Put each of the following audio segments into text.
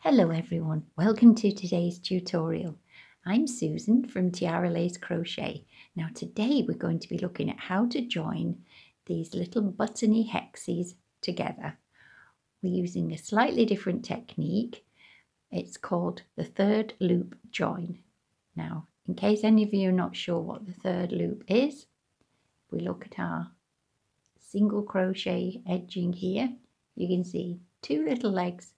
Hello everyone, welcome to today's tutorial. I'm Susan from Tiara Lace Crochet. Now today we're going to be looking at how to join these little buttony hexies together. We're using a slightly different technique. It's called the third loop join. Now in case any of you are not sure what the third loop is, we look at our single crochet edging here. You can see two little legs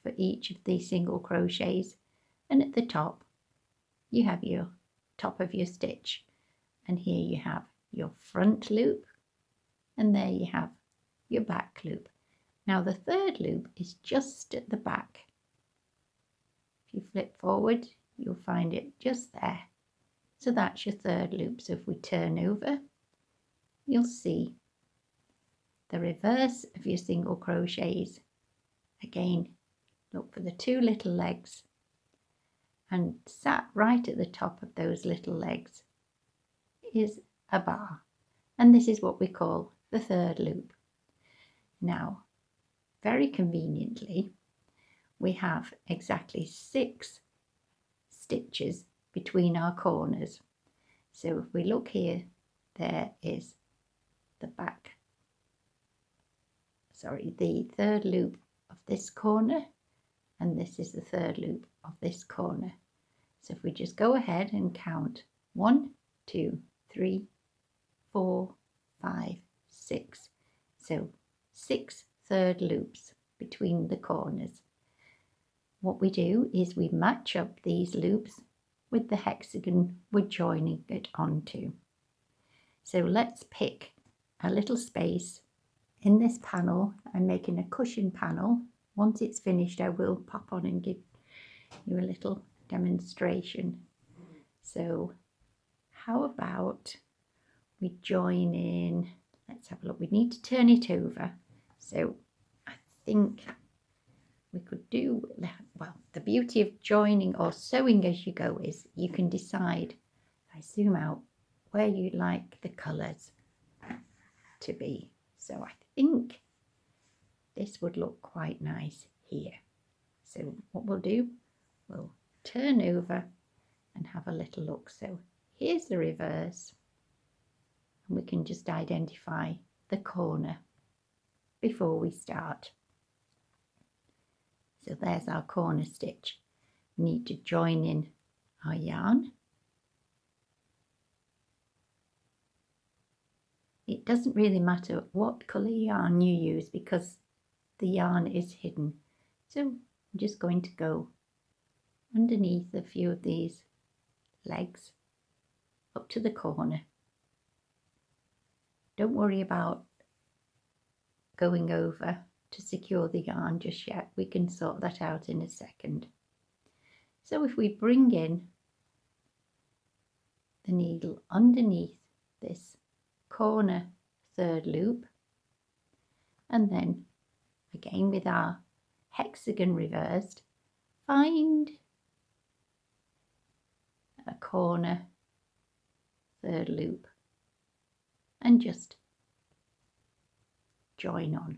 for each of these single crochets, and at the top you have your top of your stitch, and here you have your front loop, and there you have your back loop. Now the third loop is just at the back. If you flip forward you'll find it just there, so that's your third loop. So if we turn over you'll see the reverse of your single crochets. Again, look for the two little legs, and sat right at the top of those little legs is a bar, and this is what we call the third loop. Now very conveniently we have exactly 6 stitches between our corners. So if we look here, there is the third loop of this corner, and this is the third loop of this corner. So if we just go ahead and count 1, 2, 3, 4, 5, 6. So 6 third loops between the corners. What we do is we match up these loops with the hexagon we're joining it onto. So let's pick a little space in this panel. I'm making a cushion panel. Once it's finished I will pop on and give you a little demonstration. So how about we join in, let's have a look, we need to turn it over. So I think we could do, well, the beauty of joining or sewing as you go is you can decide, if I zoom out, where you'd like the colours to be. So I think this would look quite nice here. So what we'll do, we'll turn over and have a little look. So here's the reverse, and we can just identify the corner before we start. So there's our corner stitch. We need to join in our yarn. It doesn't really matter what colour yarn you use because the yarn is hidden. So I'm just going to go underneath a few of these legs up to the corner. Don't worry about going over to secure the yarn just yet. We can sort that out in a second. So if we bring in the needle underneath this corner third loop, and then again with our hexagon reversed, find a corner third loop and just join on.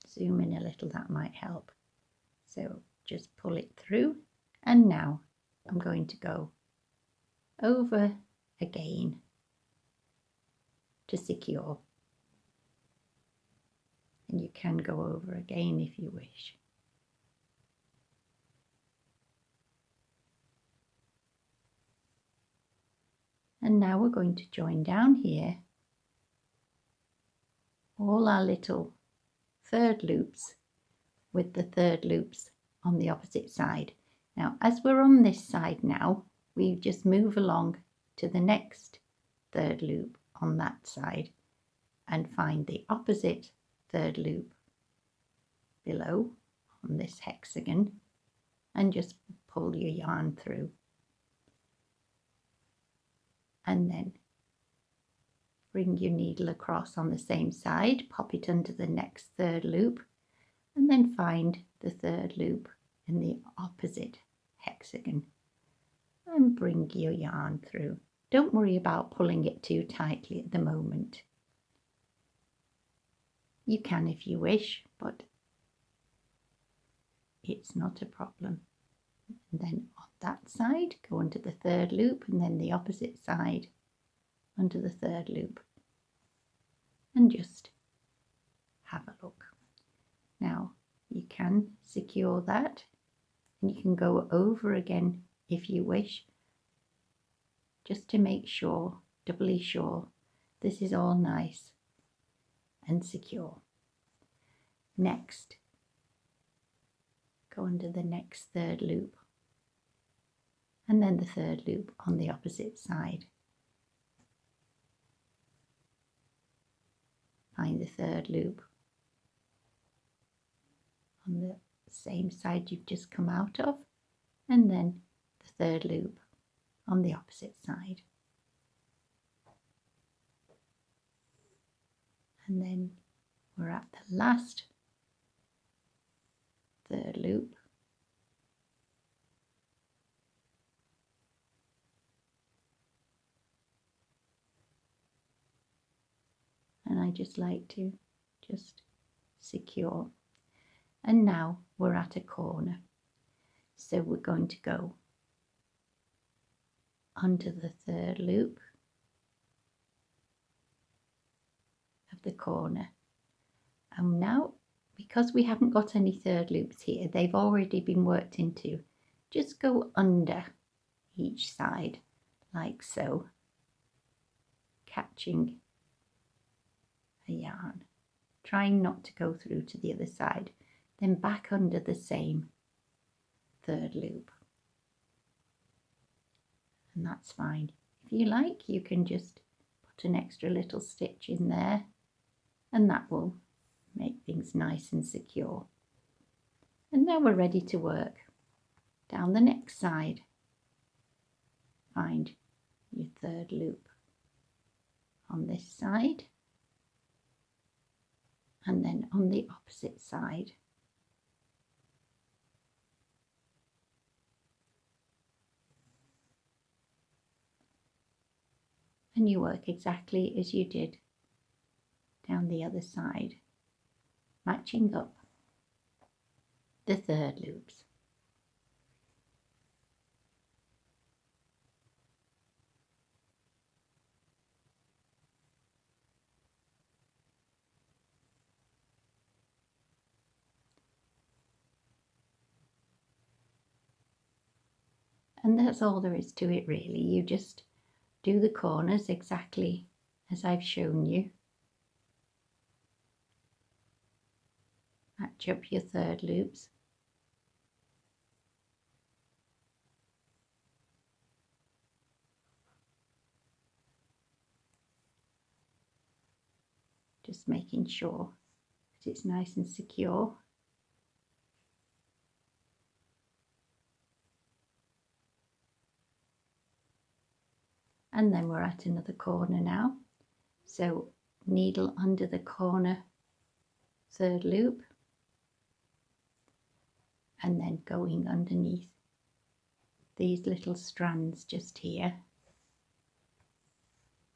Zoom in a little, that might help. So just pull it through, and now I'm going to go over again to secure, and you can go over again if you wish. And now we're going to join down here all our little third loops with the third loops on the opposite side. Now as we're on this side now, we just move along to the next third loop on that side and find the opposite third loop below on this hexagon and just pull your yarn through, and then bring your needle across on the same side, pop it under the next third loop, and then find the third loop in the opposite hexagon and bring your yarn through. Don't worry about pulling it too tightly at the moment. You can if you wish, but it's not a problem. And then on that side, go under the third loop, and then the opposite side under the third loop, and just have a look. Now you can secure that, and you can go over again if you wish, just to make sure, doubly sure, this is all nice and secure. Next, go under the next third loop, and then the third loop on the opposite side. Find the third loop on the same side you've just come out of, and then the third loop on the opposite side. And then we're at the last third loop. And I just like to just secure. And now we're at a corner. So we're going to go under the third loop of the corner. And now, because we haven't got any third loops here, they've already been worked into, just go under each side like so, catching a yarn, trying not to go through to the other side, then back under the same third loop. And that's fine. If you like, you can just put an extra little stitch in there, and that will make things nice and secure. And now we're ready to work. Down the next side, find your third loop on this side, and then on the opposite side. And you work exactly as you did down the other side, matching up the third loops. And that's all there is to it really. You just do the corners exactly as I've shown you. Match up your third loops. Just making sure that it's nice and secure. And then we're at another corner now. So needle under the corner third loop, and then going underneath these little strands just here.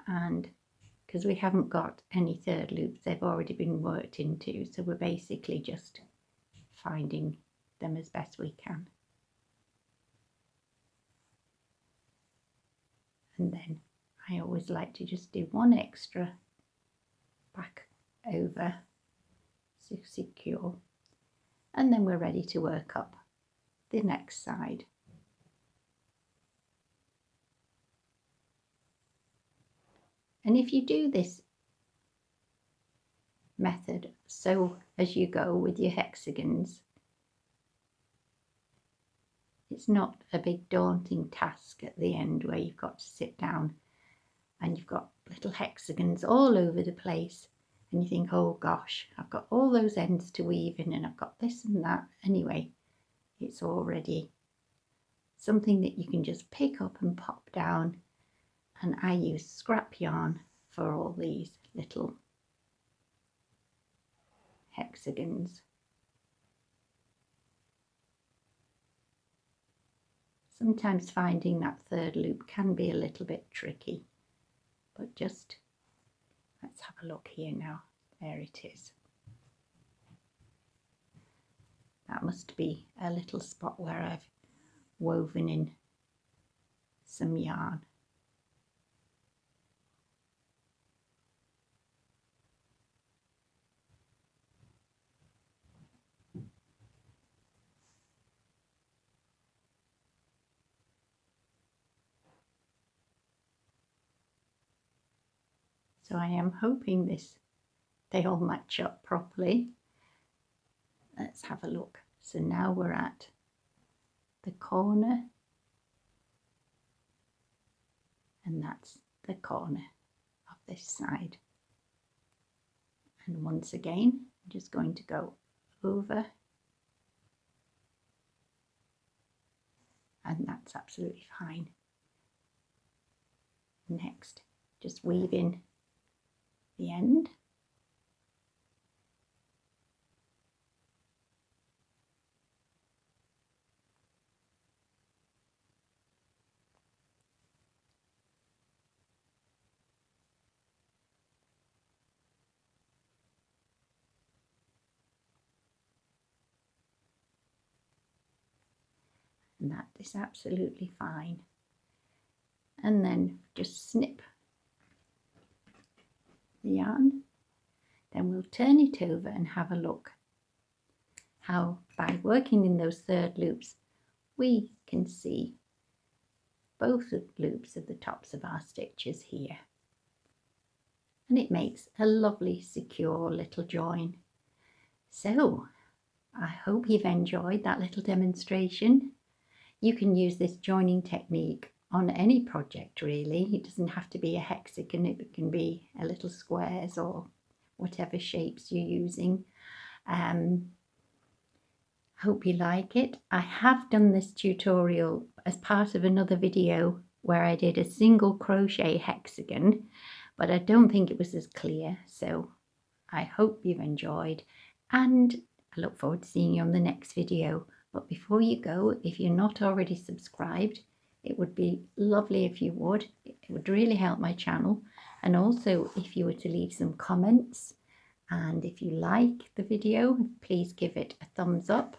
And because we haven't got any third loops, they've already been worked into, so we're basically just finding them as best we can. And then I always like to just do one extra back over to secure, and then we're ready to work up the next side. And if you do this method so as you go with your hexagons, it's not a big daunting task at the end where you've got to sit down and you've got little hexagons all over the place and you think, oh gosh, I've got all those ends to weave in and I've got this and that. Anyway, it's already something that you can just pick up and pop down, and I use scrap yarn for all these little hexagons. Sometimes finding that third loop can be a little bit tricky, but just let's have a look here now. There it is. That must be a little spot where I've woven in some yarn. So I am hoping they all match up properly. Let's have a look. So now we're at the corner, and that's the corner of this side. And once again, I'm just going to go over, and that's absolutely fine. Next, just weave in the end. And that is absolutely fine. And then just snip the yarn. Then we'll turn it over and have a look how, by working in those third loops, we can see both the loops of the tops of our stitches here. And it makes a lovely, secure little join. So I hope you've enjoyed that little demonstration. You can use this joining technique on any project really. It doesn't have to be a hexagon, it can be a little squares or whatever shapes you're using. Hope you like it. I have done this tutorial as part of another video where I did a single crochet hexagon, but I don't think it was as clear, so I hope you've enjoyed, and I look forward to seeing you on the next video. But before you go, if you're not already subscribed, it would be lovely if you would. It would really help my channel. And also if you were to leave some comments, and if you like the video, please give it a thumbs up,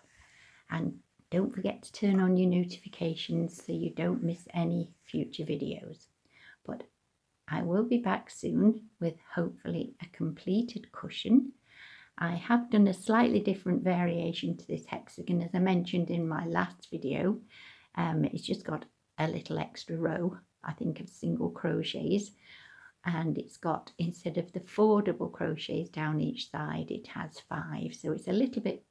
and don't forget to turn on your notifications so you don't miss any future videos. But I will be back soon with hopefully a completed cushion. I have done a slightly different variation to this hexagon, as I mentioned in my last video. It's just got a little extra row, I think, of single crochets, and it's got, instead of the 4 double crochets down each side, it has 5, so it's a little bit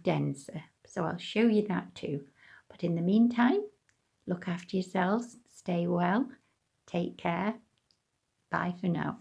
denser. So I'll show you that too. But in the meantime, look after yourselves, stay well, take care, bye for now.